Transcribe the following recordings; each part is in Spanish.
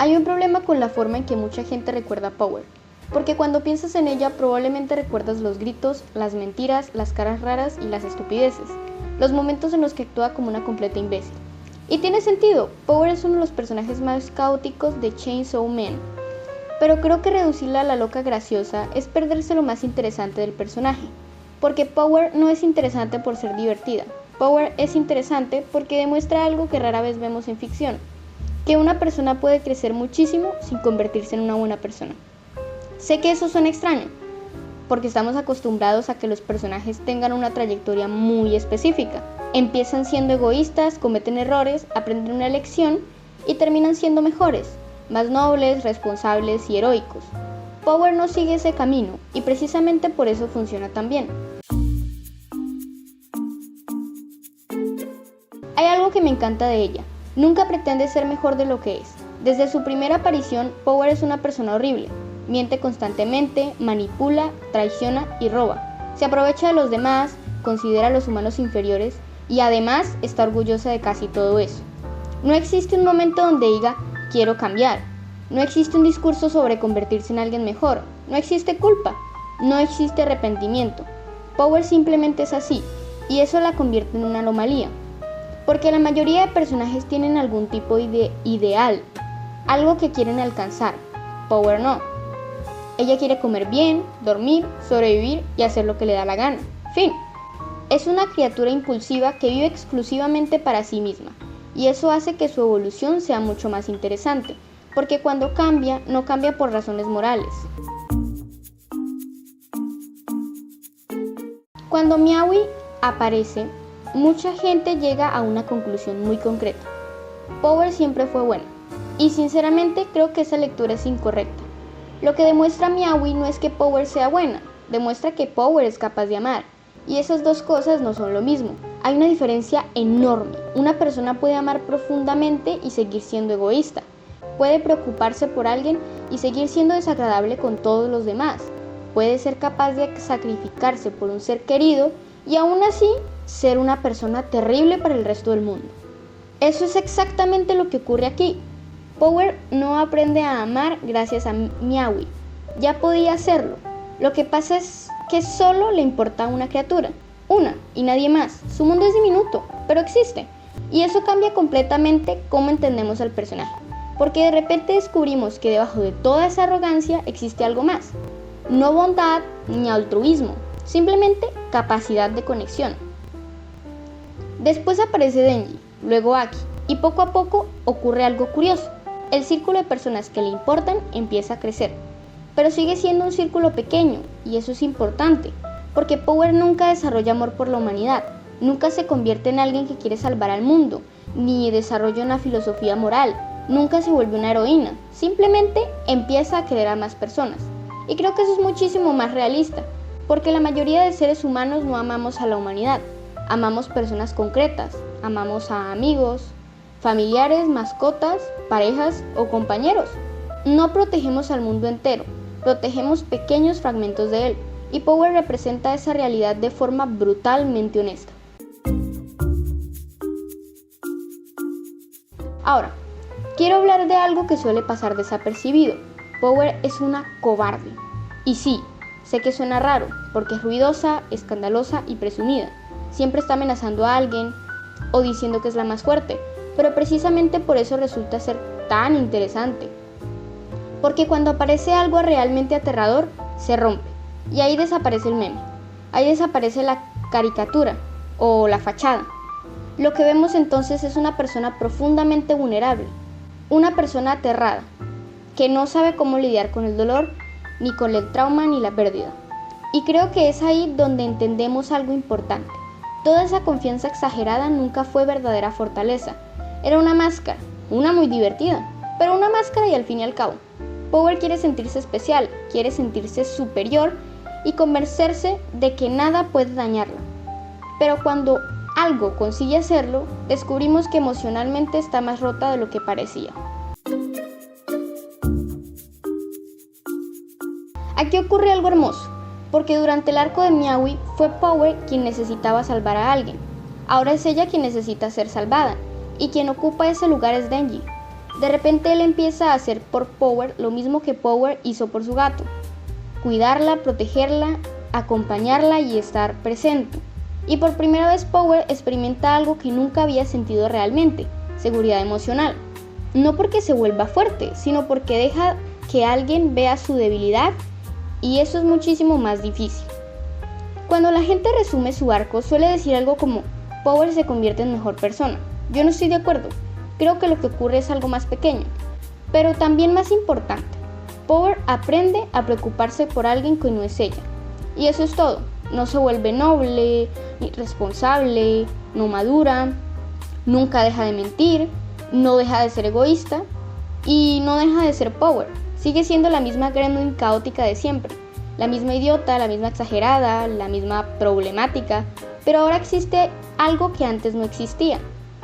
Hay un problema con la forma en que mucha gente recuerda a Power, porque cuando piensas en ella probablemente recuerdas los gritos, las mentiras, las caras raras y las estupideces, los momentos en los que actúa como una completa imbécil. Y tiene sentido, Power es uno de los personajes más caóticos de Chainsaw Man, pero creo que reducirla a la loca graciosa es perderse lo más interesante del personaje, porque Power no es interesante por ser divertida, Power es interesante porque demuestra algo que rara vez vemos en ficción, que una persona puede crecer muchísimo sin convertirse en una buena persona. Sé que eso suena extraño, porque estamos acostumbrados a que los personajes tengan una trayectoria muy específica. Empiezan siendo egoístas, cometen errores, aprenden una lección y terminan siendo mejores, más nobles, responsables y heroicos. Power no sigue ese camino y precisamente por eso funciona tan bien. Hay algo que me encanta de ella. Nunca pretende ser mejor de lo que es. Desde su primera aparición, Power es una persona horrible. Miente constantemente, manipula, traiciona y roba. Se aprovecha de los demás, considera a los humanos inferiores y además está orgullosa de casi todo eso. No existe un momento donde diga, quiero cambiar. No existe un discurso sobre convertirse en alguien mejor. No existe culpa. No existe arrepentimiento. Power simplemente es así y eso la convierte en una anomalía. Porque la mayoría de personajes tienen algún tipo de ideal, algo que quieren alcanzar. Power no. Ella quiere comer bien, dormir, sobrevivir y hacer lo que le da la gana. Fin. Es una criatura impulsiva que vive exclusivamente para sí misma. Y eso hace que su evolución sea mucho más interesante, porque cuando cambia, no cambia por razones morales. Cuando Meowie aparece, mucha gente llega a una conclusión muy concreta. Power siempre fue buena, y sinceramente creo que esa lectura es incorrecta. Lo que demuestra Meowie no es que Power sea buena, demuestra que Power es capaz de amar, y esas dos cosas no son lo mismo. Hay una diferencia enorme. Una persona puede amar profundamente y seguir siendo egoísta. Puede preocuparse por alguien y seguir siendo desagradable con todos los demás. Puede ser capaz de sacrificarse por un ser querido y aún así ser una persona terrible para el resto del mundo. Eso es exactamente lo que ocurre aquí. Power no aprende a amar gracias a Meowie. Ya podía hacerlo. Lo que pasa es que solo le importa a una criatura. Una y nadie más. Su mundo es diminuto, pero existe. Y eso cambia completamente cómo entendemos al personaje. Porque de repente descubrimos que debajo de toda esa arrogancia existe algo más. No bondad ni altruismo, simplemente capacidad de conexión. Después aparece Denji, luego Aki, y poco a poco ocurre algo curioso. El círculo de personas que le importan empieza a crecer, pero sigue siendo un círculo pequeño, y eso es importante, porque Power nunca desarrolla amor por la humanidad, nunca se convierte en alguien que quiere salvar al mundo, ni desarrolla una filosofía moral, nunca se vuelve una heroína, simplemente empieza a querer a más personas. Y creo que eso es muchísimo más realista, porque la mayoría de seres humanos no amamos a la humanidad, amamos personas concretas, amamos a amigos, familiares, mascotas, parejas o compañeros. No protegemos al mundo entero, protegemos pequeños fragmentos de él, y Power representa esa realidad de forma brutalmente honesta. Ahora, quiero hablar de algo que suele pasar desapercibido. Power es una cobarde. Y sí, sé que suena raro, porque es ruidosa, escandalosa y presumida. Siempre está amenazando a alguien o diciendo que es la más fuerte, pero precisamente por eso resulta ser tan interesante. Porque cuando aparece algo realmente aterrador, se rompe, y ahí desaparece el meme, ahí desaparece la caricatura o la fachada. Lo que vemos entonces es una persona profundamente vulnerable, una persona aterrada, que no sabe cómo lidiar con el dolor, ni con el trauma ni la pérdida. Y creo que es ahí donde entendemos algo importante. Toda esa confianza exagerada nunca fue verdadera fortaleza. Era una máscara, una muy divertida, pero una máscara y al fin y al cabo. Power quiere sentirse especial, quiere sentirse superior y convencerse de que nada puede dañarla. Pero cuando algo consigue hacerlo, descubrimos que emocionalmente está más rota de lo que parecía. Aquí ocurre algo hermoso, porque durante el arco de Meowie fue Power quien necesitaba salvar a alguien. Ahora es ella quien necesita ser salvada, y quien ocupa ese lugar es Denji. De repente él empieza a hacer por Power lo mismo que Power hizo por su gato: cuidarla, protegerla, acompañarla y estar presente. Y por primera vez Power experimenta algo que nunca había sentido realmente: seguridad emocional. No porque se vuelva fuerte, sino porque deja que alguien vea su debilidad, y eso es muchísimo más difícil. Cuando la gente resume su arco, suele decir algo como: Power se convierte en mejor persona. Yo no estoy de acuerdo. Creo que lo que ocurre es algo más pequeño, pero también más importante. Power aprende a preocuparse por alguien que no es ella. Y eso es todo. No se vuelve noble, ni responsable, no madura, nunca deja de mentir, no deja de ser egoísta y no deja de ser Power. Sigue siendo la misma gremlin caótica de siempre, la misma idiota, la misma exagerada, la misma problemática, pero ahora existe algo que antes no existía: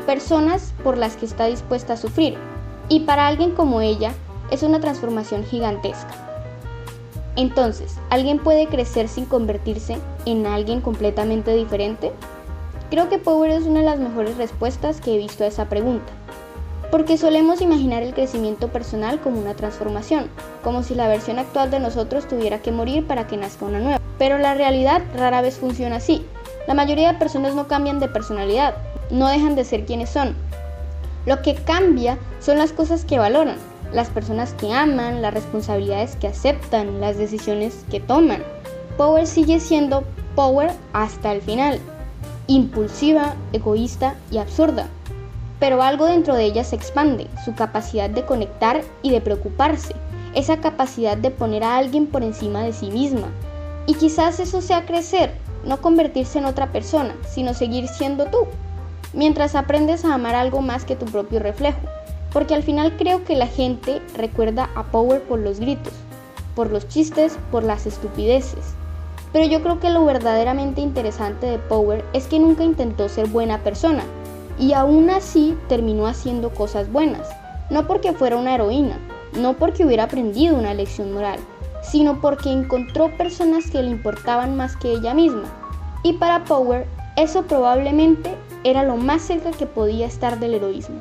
personas por las que está dispuesta a sufrir, y para alguien como ella es una transformación gigantesca. Entonces, ¿alguien puede crecer sin convertirse en alguien completamente diferente? Creo que Power es una de las mejores respuestas que he visto a esa pregunta, porque solemos imaginar el crecimiento personal como una transformación, como si la versión actual de nosotros tuviera que morir para que nazca una nueva. Pero la realidad rara vez funciona así. La mayoría de personas no cambian de personalidad, no dejan de ser quienes son. Lo que cambia son las cosas que valoran, las personas que aman, las responsabilidades que aceptan, las decisiones que toman. Power sigue siendo Power hasta el final: impulsiva, egoísta y absurda. Pero algo dentro de ella se expande: su capacidad de conectar y de preocuparse, esa capacidad de poner a alguien por encima de sí misma. Y quizás eso sea crecer, no convertirse en otra persona, sino seguir siendo tú, mientras aprendes a amar algo más que tu propio reflejo. Porque al final creo que la gente recuerda a Power por los gritos, por los chistes, por las estupideces. Pero yo creo que lo verdaderamente interesante de Power es que nunca intentó ser buena persona, y aún así terminó haciendo cosas buenas. No porque fuera una heroína, no porque hubiera aprendido una lección moral, sino porque encontró personas que le importaban más que ella misma. Y para Power, eso probablemente era lo más cerca que podía estar del heroísmo.